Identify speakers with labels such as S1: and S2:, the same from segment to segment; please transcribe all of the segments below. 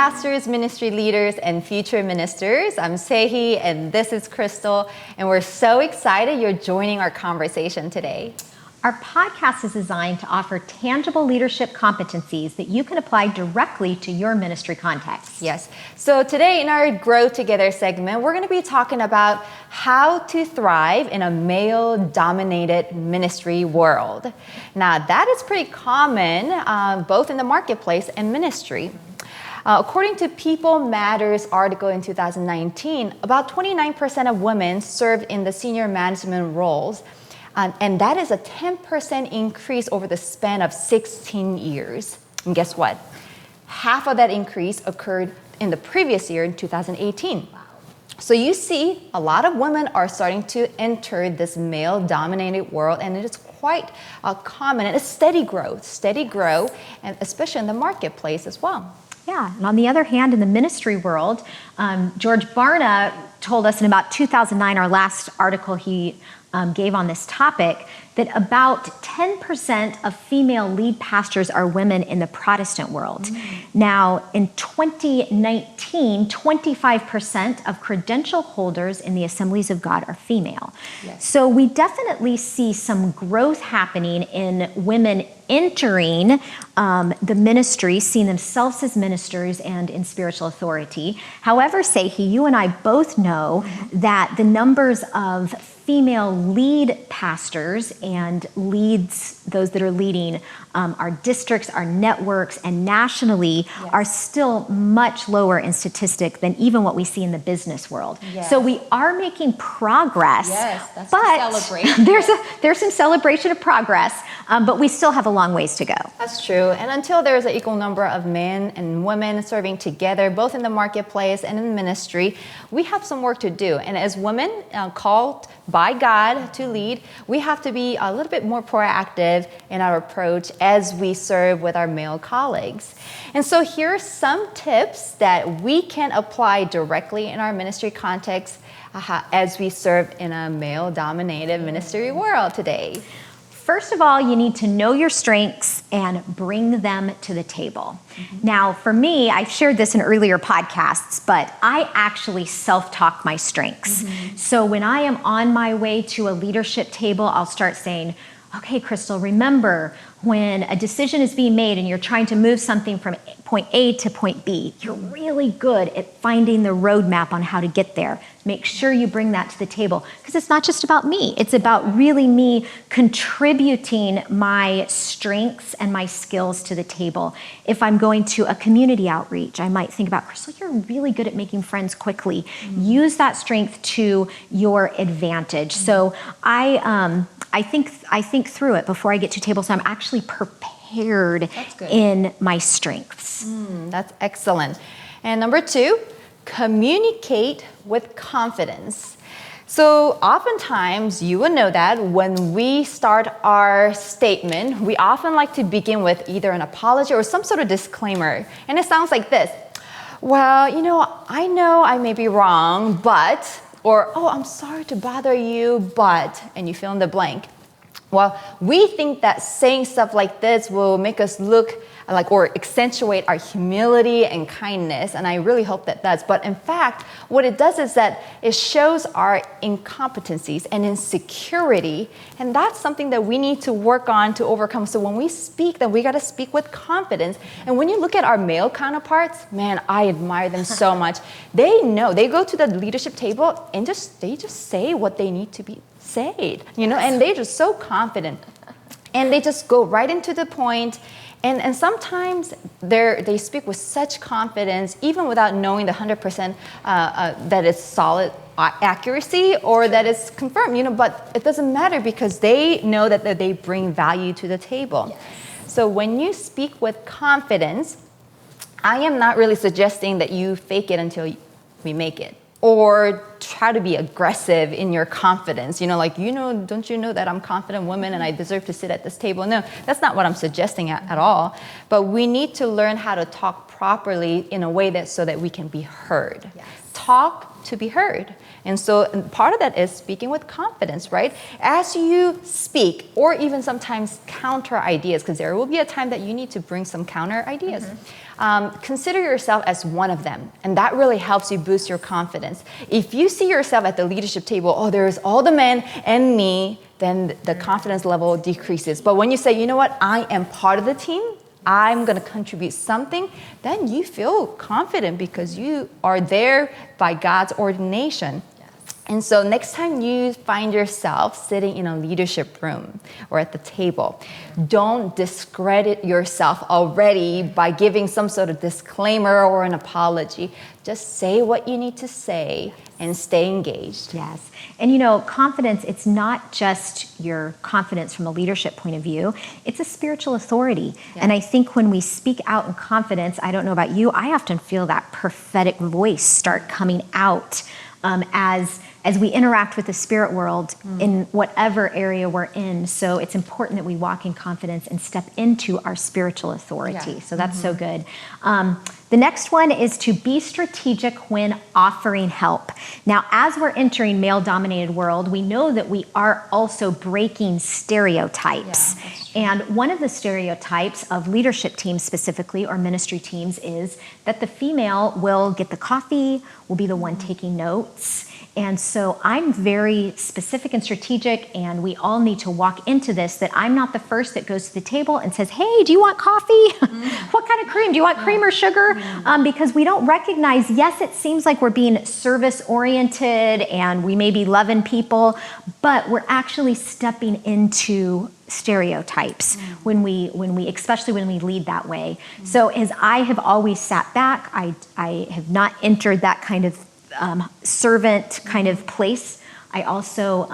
S1: pastors, ministry leaders, and future ministers. I'm Sehi, and this is Crystal, and we're so excited you're joining our conversation today.
S2: Our podcast is designed to offer tangible leadership competencies that you can apply directly to your ministry context.
S1: Yes. So today in our Grow Together segment, we're going to be talking about how to thrive in a male-dominated ministry world. Now, that is pretty common both in the marketplace and ministry. According to People Matters article in 2019, about 29% of women served in the senior management roles. And that is a 10% increase over the span of 16 years. And guess what? Half of that increase occurred in the previous year in 2018. Wow. So you see, a lot of women are starting to enter this male-dominated world, and it is quite common. And it's steady growth, and especially in the marketplace as well.
S2: Yeah, and on the other hand, in the ministry world, George Barna told us in about 2009, our last article he gave on this topic, that about 10% of female lead pastors are women in the Protestant world. Mm-hmm. Now, in 2019, 25% of credential holders in the Assemblies of God are female. Yes. So we definitely see some growth happening in women entering the ministry, seeing themselves as ministers and in spiritual authority. However, Sehi, you and I both know that the numbers of female lead pastors and leads, those that are leading our districts, our networks, and nationally are still much lower in statistic than even what we see in the business world. Yes. So we are making progress,
S1: that's
S2: but there's some celebration of progress, but we still have a long ways to go.
S1: That's true. And until there's an equal number of men and women serving together, both in the marketplace and in ministry, we have some work to do. And as women called by God to lead, we have to be a little bit more proactive in our approach as we serve with our male colleagues. And so here are some tips that we can apply directly in our ministry context as we serve in a male-dominated ministry world today.
S2: First of all, you need to know your strengths and bring them to the table. Mm-hmm. Now, for me, I've shared this in earlier podcasts, but I actually self-talk my strengths. Mm-hmm. So when I am on my way to a leadership table, I'll start saying, okay, Crystal, remember when a decision is being made and you're trying to move something from point A to point B, you're really good at finding the roadmap on how to get there. Make sure you bring that to the table, because it's not just about me. It's about really me contributing my strengths and my skills to the table. If I'm going to a community outreach, I might think about, Crystal, you're really good at making friends quickly. Mm-hmm. Use that strength to your advantage. Mm-hmm. So I think through it before I get to table, so I'm actually prepared in my strengths.
S1: That's excellent. And number 2, communicate with confidence. So oftentimes, you will know that when we start our statement, we often like to begin with either an apology or some sort of disclaimer. And it sounds like this. Well, I know I may be wrong, but, or, oh, I'm sorry to bother you, but, and you fill in the blank. Well, we think that saying stuff like this will make us look like, or accentuate our humility and kindness, and I really hope that does. But in fact, what it does is that it shows our incompetencies and insecurity, and that's something that we need to work on to overcome. So when we speak, then we got to speak with confidence. And when you look at our male counterparts, man, I admire them so much. They know, they go to the leadership table and they just say what they need to be said, and they're just so confident, and they just go right into the point. And sometimes they speak with such confidence, even without knowing the 100% that it's solid accuracy or that it's confirmed, but it doesn't matter because they know that they bring value to the table. Yes. So when you speak with confidence, I am not really suggesting that you fake it until we make it, or try to be aggressive in your confidence. Don't you know that I'm a confident woman and I deserve to sit at this table? No, that's not what I'm suggesting at all. But we need to learn how to talk properly in a way so that we can be heard. Yes. talk to be heard. And so part of that is speaking with confidence, right? As you speak, or even sometimes counter ideas, because there will be a time that you need to bring some counter ideas. Consider yourself as one of them, and that really helps you boost your confidence. If you see yourself at the leadership table, oh, there's all the men and me, then the confidence level decreases. But when you say, you know what, I am part of the team, I'm going to contribute something, then you feel confident because you are there by God's ordination. And so next time you find yourself sitting in a leadership room or at the table, don't discredit yourself already by giving some sort of disclaimer or an apology. Just say what you need to say and stay engaged.
S2: Yes. And confidence, it's not just your confidence from a leadership point of view, it's a spiritual authority. Yeah. And I think when we speak out in confidence, I don't know about you, I often feel that prophetic voice start coming out as we interact with the spirit world in whatever area we're in. So it's important that we walk in confidence and step into our spiritual authority. Yeah. So that's so good. The next one is to be strategic when offering help. Now, as we're entering male-dominated world, we know that we are also breaking stereotypes. Yeah, and one of the stereotypes of leadership teams specifically, or ministry teams, is that the female will get the coffee, will be the one taking notes. And so I'm very specific and strategic, and we all need to walk into this, that I'm not the first that goes to the table and says, hey, do you want coffee? What kind of cream? Do you want cream or sugar? Because we don't recognize, yes, it seems like we're being service-oriented and we may be loving people, but we're actually stepping into stereotypes when we especially when we lead that way. So as I have always sat back, I have not entered that kind of servant kind of place. I also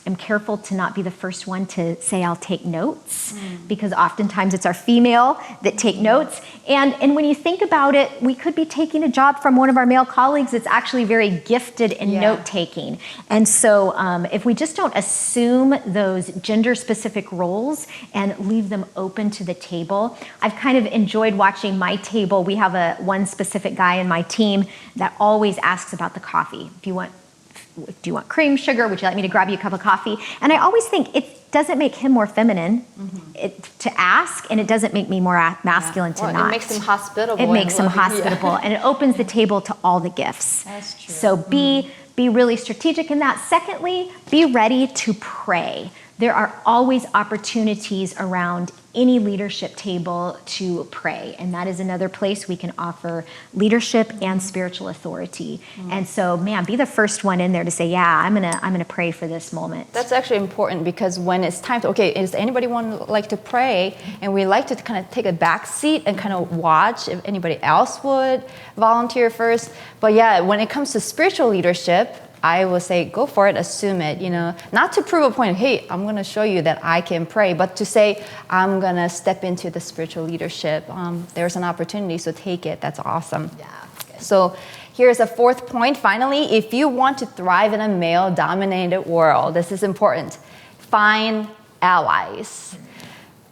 S2: am careful to not be the first one to say I'll take notes, because oftentimes it's our female that take notes. And when you think about it, we could be taking a job from one of our male colleagues that's actually very gifted in note taking. And so if we just don't assume those gender specific roles and leave them open to the table, I've kind of enjoyed watching my table. We have one specific guy in my team that always asks about the coffee. Do you want cream, sugar? Would you like me to grab you a cup of coffee? And I always think it doesn't make him more feminine to ask, and it doesn't make me more masculine to not.
S1: It makes him hospitable.
S2: It makes him hospitable, and it opens the table to all the gifts.
S1: That's true.
S2: So be really strategic in that. Secondly, be ready to pray. There are always opportunities around any leadership table to pray, and that is another place we can offer leadership and spiritual authority. And so, be the first one in there to say, yeah, I'm gonna pray for this moment.
S1: That's actually important, because when it's time to, is anybody like to pray? And we like to kind of take a back seat and kind of watch if anybody else would volunteer first. But yeah, when it comes to spiritual leadership, I will say, go for it, assume it, not to prove a point, hey, I'm going to show you that I can pray, but to say, I'm going to step into the spiritual leadership. There's an opportunity, so take it. That's awesome.
S2: Yeah. Good.
S1: So here's a fourth point. Finally, if you want to thrive in a male-dominated world, this is important. Find allies.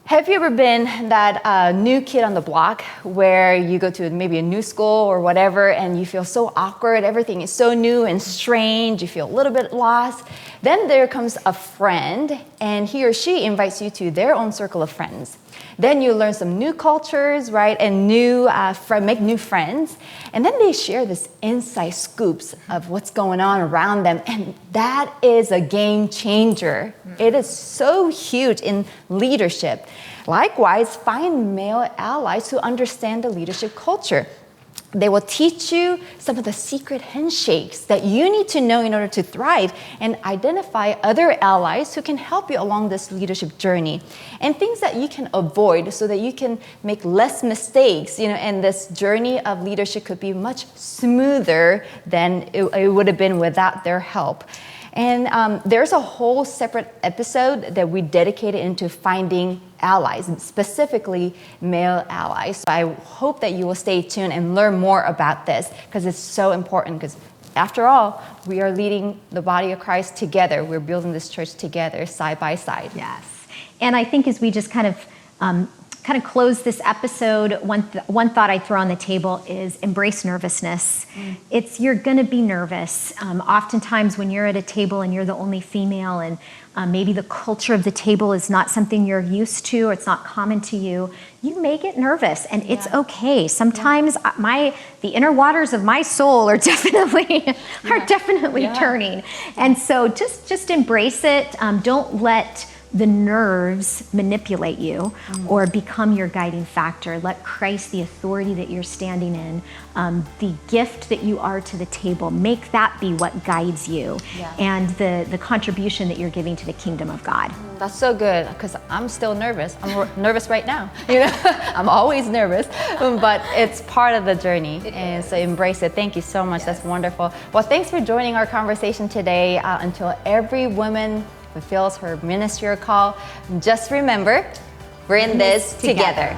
S1: Have you ever been that new kid on the block where you go to maybe a new school or whatever and you feel so awkward, everything is so new and strange, you feel a little bit lost? Then there comes a friend and he or she invites you to their own circle of friends. Then you learn some new cultures, right, and make new friends. And then they share this inside scoops of what's going on around them. And that is a game changer. It is so huge in leadership. Likewise, find male allies who understand the leadership culture. They will teach you some of the secret handshakes that you need to know in order to thrive, and identify other allies who can help you along this leadership journey, and things that you can avoid so that you can make less mistakes, and this journey of leadership could be much smoother than it would have been without their help. And there's a whole separate episode that we dedicated into finding allies, specifically male allies. So I hope that you will stay tuned and learn more about this, because it's so important, because after all, we are leading the body of Christ together. We're building this church together, side by side.
S2: Yes. And I think as we just kind of kind of close this episode, one thought I throw on the table is embrace nervousness. You're going to be nervous. Oftentimes when you're at a table and you're the only female and maybe the culture of the table is not something you're used to or it's not common to you, you may get nervous, and it's okay. Sometimes the inner waters of my soul are definitely turning. And so just embrace it. Don't let the nerves manipulate you or become your guiding factor. Let Christ, the authority that you're standing in, the gift that you are to the table, make that be what guides you and the contribution that you're giving to the kingdom of God.
S1: That's so good, because I'm still nervous. I'm nervous right now. I'm always nervous, but it's part of the journey, and so embrace it. Thank you so much. That's wonderful. Well, thanks for joining our conversation today. Until every woman fulfills her ministerial call, just remember, we're in this together.